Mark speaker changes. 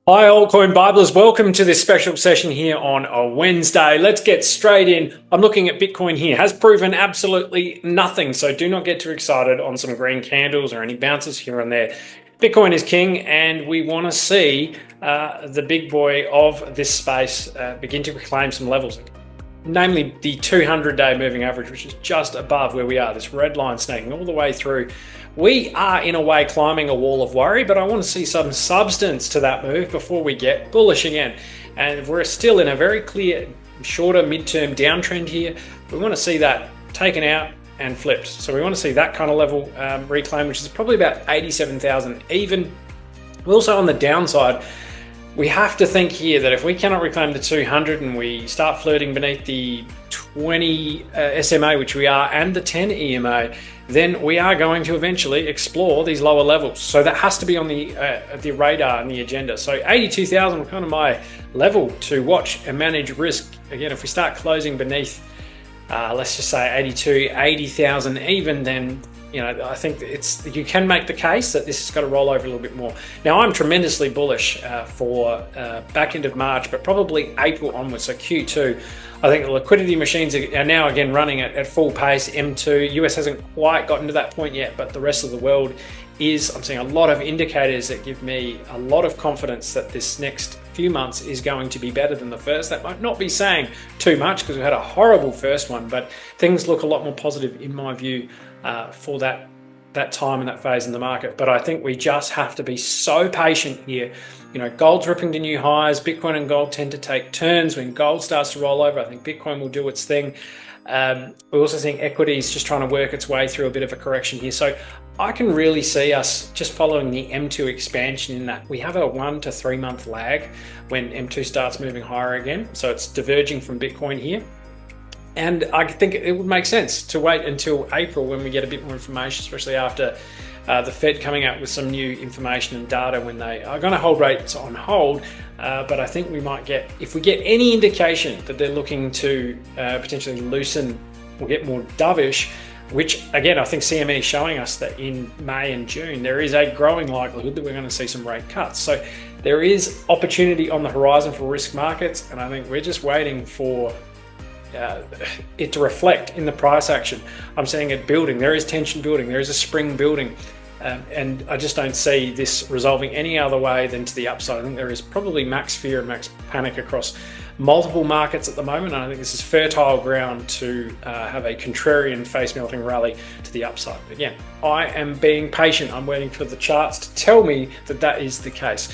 Speaker 1: Hi altcoin Biblers, welcome to this special session here on a Wednesday. Let's get straight in. I'm looking at Bitcoin here. Has proven absolutely nothing, so do not get too excited on some green candles or any bounces here and there. Bitcoin is king, and we want to see the big boy of this space begin to reclaim some levels, namely the 200-day moving average, which is just above where we are, this red line snaking all the way through. We are, in a way, climbing a wall of worry, but I want to see some substance to that move before we get bullish again. And we're still in a very clear, shorter midterm downtrend here. We want to see that taken out and flipped. So we want to see that kind of level reclaim, which is probably about 87,000 even. Also on the downside, we have to think here that if we cannot reclaim the 200 and we start flirting beneath the 20 SMA, which we are, and the 10 EMA, then we are going to eventually explore these lower levels. So that has to be on the radar and the agenda. So 82,000 kind of my level to watch and manage risk. Again, if we start closing beneath, let's just say 82, 80,000 even, then I think you can make the case that this has got to roll over a little bit more. Now, I'm tremendously bullish for back end of March, but probably April onwards, so Q2. I think the liquidity machines are now again running at full pace. M2, US hasn't quite gotten to that point yet, but the rest of the world is. I'm seeing a lot of indicators that give me a lot of confidence that this next few months is going to be better than the first. That might not be saying too much because we had a horrible first one, but things look a lot more positive in my view for that time and that phase in the market. But I think we just have to be so patient here. Gold's ripping to new highs. Bitcoin and gold tend to take turns. When gold starts to roll over, I think Bitcoin will do its thing. We're also seeing equities just trying to work its way through a bit of a correction here. So I can really see us just following the M2 expansion in that we have a 1 to 3 month lag when M2 starts moving higher again. So it's diverging from Bitcoin here. And I think it would make sense to wait until April when we get a bit more information, especially after the Fed coming out with some new information and data when they are going to hold rates on hold. But I think we might get, if we get any indication that they're looking to potentially loosen or get more dovish, which again, I think CME is showing us that in May and June, there is a growing likelihood that we're going to see some rate cuts. So there is opportunity on the horizon for risk markets. And I think we're just waiting for it to reflect in the price action. I'm seeing it building. There is tension building. There is a spring building. And I just don't see this resolving any other way than to the upside. I think there is probably max fear and max panic across multiple markets at the moment. And I think this is fertile ground to have a contrarian face melting rally to the upside. But again, I am being patient. I'm waiting for the charts to tell me that that is the case.